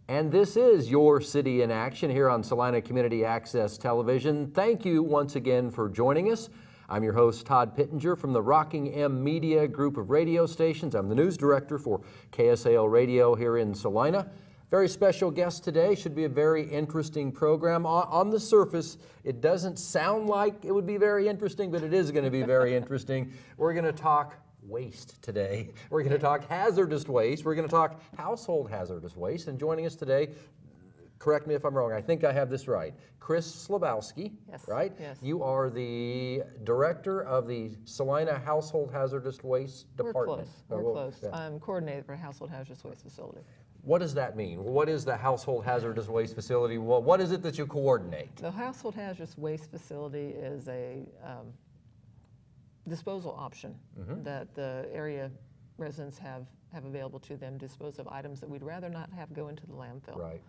And this is Your City in Action here on Salina Community Access Television. Thank you once again for joining us. I'm your host, Todd Pittenger from the Rocking M Media group of radio stations. I'm the news director for KSAL Radio here in Salina. Very special guest today. Should be a very interesting program. On the surface, it doesn't sound like it would be very interesting, but it is going to be very interesting. We're going to talk waste today. We're going to talk hazardous waste. We're going to talk household hazardous waste. And joining us today, correct me if I'm wrong, I think I have this right, Chris Slabowski, yes, right? Yes. You are the director of the Salina Household Hazardous Waste Department. We're close. Yeah. I'm coordinator for a household hazardous waste facility. What does that mean? What is the Household Hazardous Waste Facility? What is it that you coordinate? The Household Hazardous Waste Facility is a disposal option that the area residents have available to them to dispose of items that we'd rather not have go into the landfill. Right.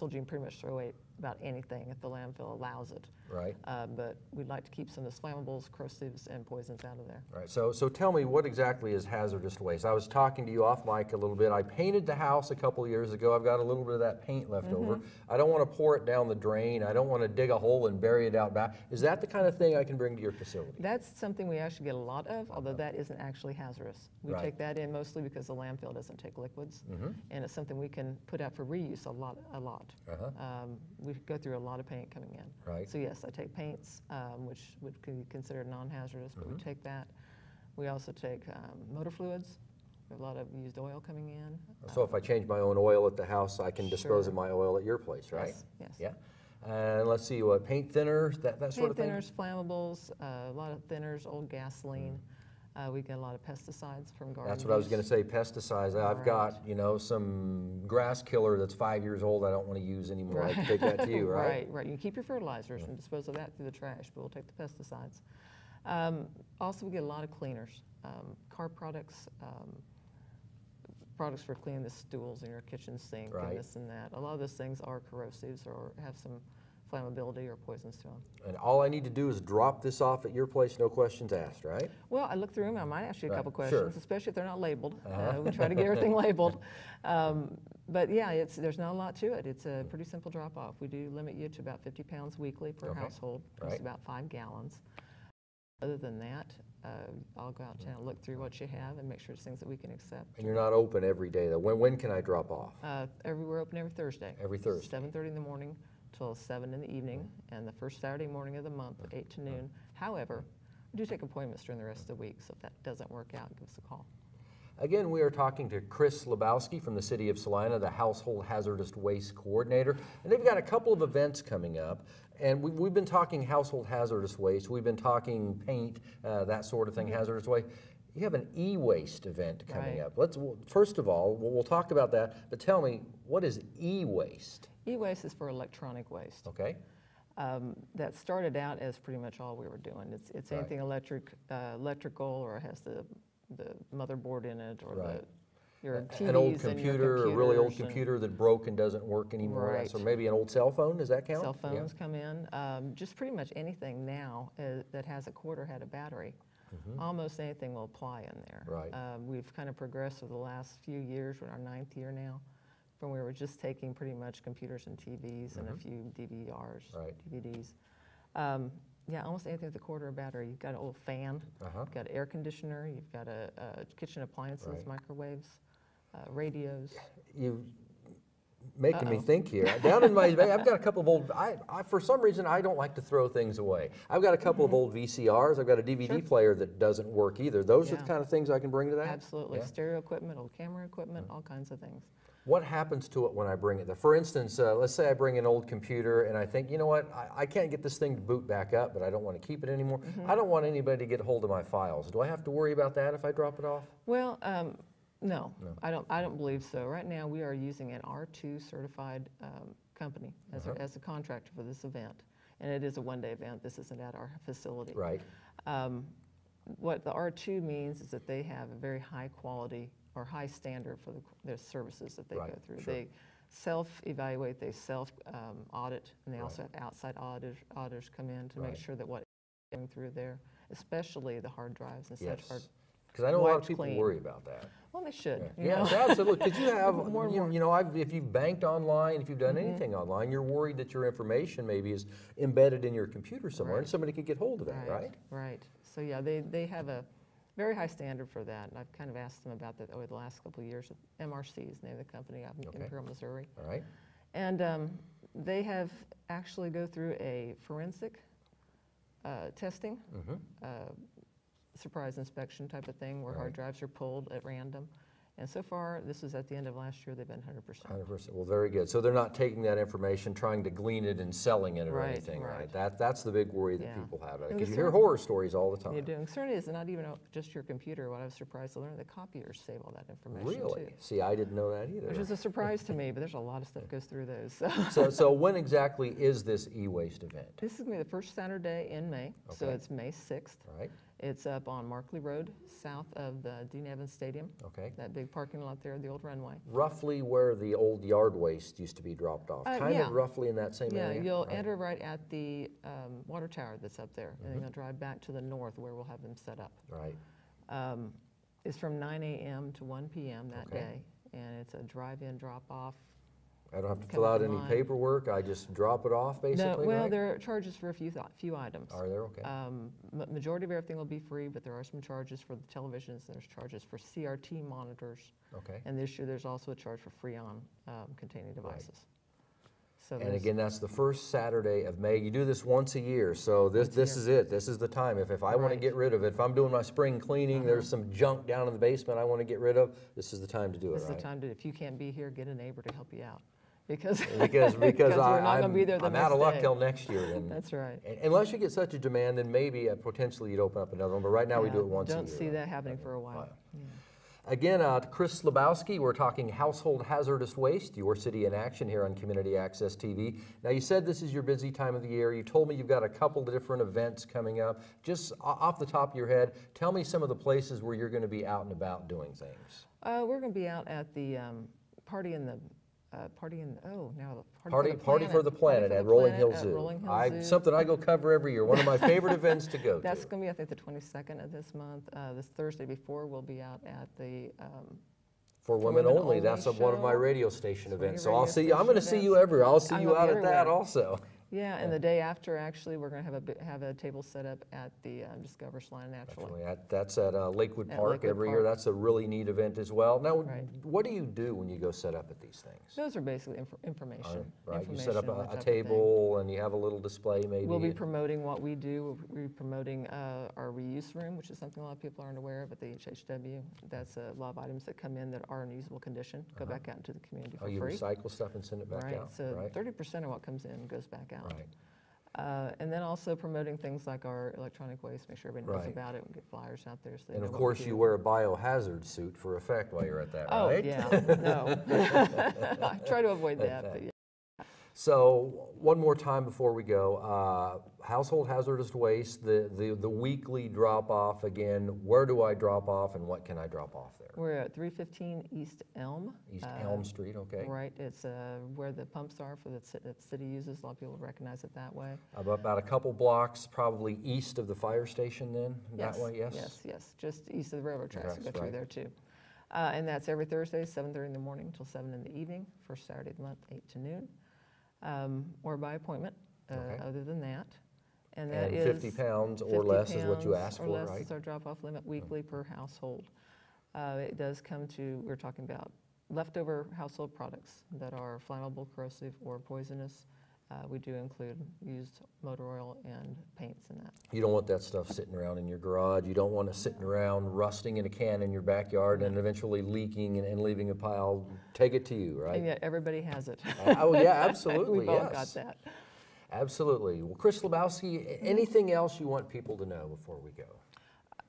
You can pretty much throw away about anything if the landfill allows it. Right. But we'd like to keep some of the flammables, corrosives, and poisons out of there. Right. So tell me, what exactly is hazardous waste? I was talking to you off mic a little bit. I painted the house a couple of years ago. I've got a little bit of that paint left over. I don't want to pour it down the drain. I don't want to dig a hole and bury it out back. Is that the kind of thing I can bring to your facility? That's something we actually get a lot of, although that isn't actually hazardous. We take that in mostly because the landfill doesn't take liquids, and it's something we can put out for reuse a lot. We go through a lot of paint coming in. Right. So yes, I take paints, which would be considered non-hazardous, but we take that. We also take motor fluids. We have a lot of used oil coming in. So if I change my own oil at the house, I can dispose of my oil at your place, right? Yes. Yeah. And let's see, what, paint thinners, that sort of thing? Paint thinners, flammables, a lot of thinners, old gasoline. We get a lot of pesticides from garden That's what I was going to say, pesticides. I've got, you know, some grass killer that's 5 years old I don't want to use anymore. I can take that to you, right? Right. You can keep your fertilizers and dispose of that through the trash, but we'll take the pesticides. Also, we get a lot of cleaners, car products, products for cleaning the stools in your kitchen sink and this and that. A lot of those things are corrosives or have some flammability or poisons to them. And all I need to do is drop this off at your place, no questions asked, right? Well, I look through them. I might ask you a couple questions, Sure. especially if they're not labeled. We try to get everything labeled. But yeah, there's not a lot to it. It's a pretty simple drop-off. We do limit you to about 50 pounds weekly per household. It's about 5 gallons. Other than that, I'll go out and look through what you have and make sure it's things that we can accept. And you're not open every day, though. When can I drop off? We're open every Thursday. Every Thursday. 7:30 in the morning till 7 in the evening, and the first Saturday morning of the month at 8 to noon. However, we do take appointments during the rest of the week, so if that doesn't work out, give us a call. Again, we are talking to Chris Slabowski from the City of Salina, the Household Hazardous Waste Coordinator, and they've got a couple of events coming up. And we've been talking household hazardous waste, we've been talking paint, that sort of thing, hazardous waste. You have an e-waste event coming up. First of all, we'll talk about that, but tell me, what is e-waste? E-waste is for electronic waste. Okay. That started out as pretty much all we were doing. It's anything electrical, or has the motherboard in it, or your TVs, an old computer, a really old and computer that broke and doesn't work anymore. So maybe an old cell phone, does that count? Cell phones come in. Just pretty much anything now that has a quarter head of battery. Almost anything will apply in there. We've kind of progressed over the last few years. We're in our 9th year now, from where we're just taking pretty much computers and TVs and a few DVRs, DVDs. Yeah, almost anything with a quarter of battery. You've got an old fan, you've got an air conditioner, you've got a kitchen appliances, microwaves, radios. You making me think here. Down in my, I've got a couple of old, for some reason I don't like to throw things away. I've got a couple of old VCRs, I've got a DVD player that doesn't work either. Those are the kind of things I can bring to that? Absolutely, stereo equipment, old camera equipment, all kinds of things. What happens to it when I bring it there? For instance, let's say I bring an old computer and I think, you know what, I can't get this thing to boot back up, but I don't want to keep it anymore. I don't want anybody to get hold of my files. Do I have to worry about that if I drop it off? Well, no, I don't believe so. Right now we are using an R2 certified company as a contractor for this event. And it is a one-day event. This isn't at our facility. Right. What the R2 means is that they have a very high quality or high standard for their services that they go through. They self-evaluate, they self-audit, and they also have outside auditors come in to make sure that what is going through there, especially the hard drives and such, are Because I know a lot of people worry about that. Well, they should. Yes, absolutely. Because you have, if you've banked online, if you've done anything online, you're worried that your information maybe is embedded in your computer somewhere, and somebody could get hold of that, right? Right. So yeah, they have a very high standard for that, and I've kind of asked them about that over the last couple of years. MRC is the name of the company out in Imperial, Missouri. All right. And they have actually go through a forensic testing, surprise inspection type of thing, where hard drives are pulled at random. And so far, this is at the end of last year, they've been 100%. 100%. Well, very good. So they're not taking that information, trying to glean it and selling it or anything, right? That's the big worry that people have. Because you hear horror stories all the time. You do. And certainly it's not even just your computer. What I was surprised to learn, the copiers save all that information Really? too. See, I didn't know that either. Which is a surprise to me, but there's a lot of stuff goes through those. So when exactly is this Ewaste event? This is going to be the first Saturday in May, so it's May 6th. Right. It's up on Markley Road, south of the Dean Evans Stadium. Okay. That big parking lot there, the old runway. Roughly where the old yard waste used to be dropped off. Kind of roughly in that same area? Yeah, you'll enter right at the water tower that's up there, and then you'll drive back to the north where we'll have them set up. Right. It's from 9 a.m. to 1 p.m. that day, and it's a drive-in, drop-off. I don't have to fill out any paperwork. I just drop it off, basically. No, well, there are charges for a few items. Are there? Okay. Majority of everything will be free, but there are some charges for the televisions. There's charges for CRT monitors. Okay. And this year, there's also a charge for Freon containing devices. So and again, that's the first Saturday of May. You do this once a year, so this is it. This is the time. If I want to get rid of it, if I'm doing my spring cleaning, there's some junk down in the basement I want to get rid of, this is the time to do it, right? This is the time to, if you can't be here, get a neighbor to help you out. Because we're not going to be there the next day. I'm out of luck till next year. Then. That's right. Unless you get such a demand, then maybe potentially you'd open up another one. But right now we do it once a year. Don't see that happening for a while. Again, Chris Slabowski, we're talking household hazardous waste, your city in action here on Community Access TV. Now, you said this is your busy time of the year. You told me you've got a couple of different events coming up. Just off the top of your head, tell me some of the places where you're going to be out and about doing things. We're going to be out at the Party for the Planet at Rolling Hill Zoo. Something I go cover every year. One of my favorite events to go to. That's going to be, I think, the 22nd of this month. This Thursday before, we'll be out at the For Women Only. That's one of my radio station events. So I'll see you. I'm going to see you everywhere. I'll see you out at that also. Yeah, and the day after, actually, we're going to have a table set up at the Discover Salina Naturally. That's at Lakewood Park every year. That's a really neat event as well. Now, what do you do when you go set up at these things? Those are basically information. Right, you set up a table and you have a little display maybe. We'll be promoting what we do. We'll be promoting our reuse room, which is something a lot of people aren't aware of at the HHW. That's a lot of items that come in that are in usable condition, go back out into the community for free. You recycle stuff and send it back out? So 30% of what comes in goes back out. Right. And then also promoting things like our electronic waste, make sure everybody knows about it, we get flyers out there. So and of course you wear a biohazard suit for effect while you're at that, right? Oh, yeah, no. I try to avoid that, but yeah. So one more time before we go, household hazardous waste, the weekly drop-off again, where do I drop off and what can I drop off there? We're at 315 East Elm. East Elm Street, okay. Right, it's where the pumps are for the city uses. A lot of people recognize it that way. About a couple blocks, probably east of the fire station then, that way, yes? Yes, just east of the railroad tracks, go through there too. And that's every Thursday, 7:30 in the morning till 7 in the evening, first Saturday of the month, 8 to noon. Or by appointment, other than that. And that is 50 pounds or less is what you ask for, right? Or less is our drop-off limit weekly per household. It does come to, we're talking about leftover household products that are flammable, corrosive, or poisonous. We do include used motor oil and paints in that. You don't want that stuff sitting around in your garage. You don't want it sitting around rusting in a can in your backyard and eventually leaking and leaving a pile. Take it to you, right? And yet everybody has it. Oh, yeah, absolutely, We've all got that. Absolutely. Well, Chris Slabowski, anything else you want people to know before we go?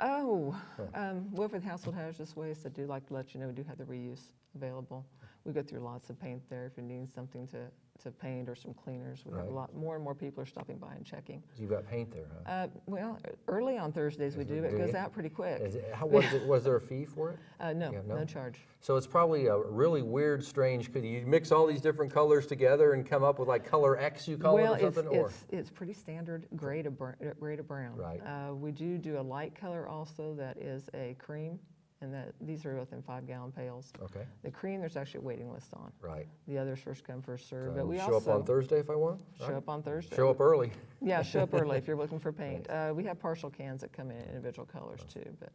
Well, with household hazardous waste, I do like to let you know we do have the reuse available. we go through lots of paint there. If you need something to paint or some cleaners, we have a lot more and more people are stopping by and checking. So you've got paint there, huh? Well, early on Thursdays we do. It goes out pretty quick. Was there a fee for it? No, no charge. So it's probably a really weird, strange, because you mix all these different colors together and come up with like color X, you call it, or something? It's pretty standard gray to brown. Right. We do a light color also that is a cream, and these are within 5-gallon pails. Okay. The cream, there's actually a waiting list on. Right. The others first come, first serve. So but we show up on Thursday if I want? Show up on Thursday. Show up early. Yeah, show up early if you're looking for paint. We have partial cans that come in individual colors too, but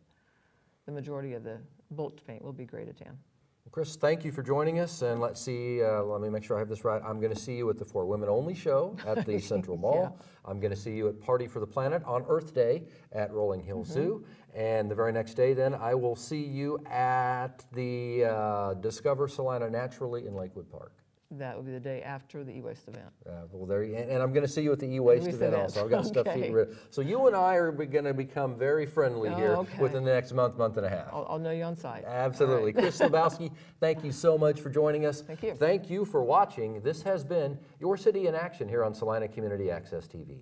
the majority of the bulk paint will be gray to tan. Well, Chris, thank you for joining us, and let's see, let me make sure I have this right. I'm going to see you at the For Women Only show at the Central Mall. Yeah. I'm going to see you at Party for the Planet on Earth Day at Rolling Hill Zoo, and the very next day then I will see you at the Discover Salina Naturally in Lakewood Park. That will be the day after the Ewaste event. Well, there, and I'm going to see you at the Ewaste event also. I've got stuff to get rid of. So you and I are going to become very friendly here within the next month and a half. I'll know you on site. Absolutely. Right. Chris Lebowski, thank you so much for joining us. Thank you. Thank you for watching. This has been Your City in Action here on Salina Community Access TV.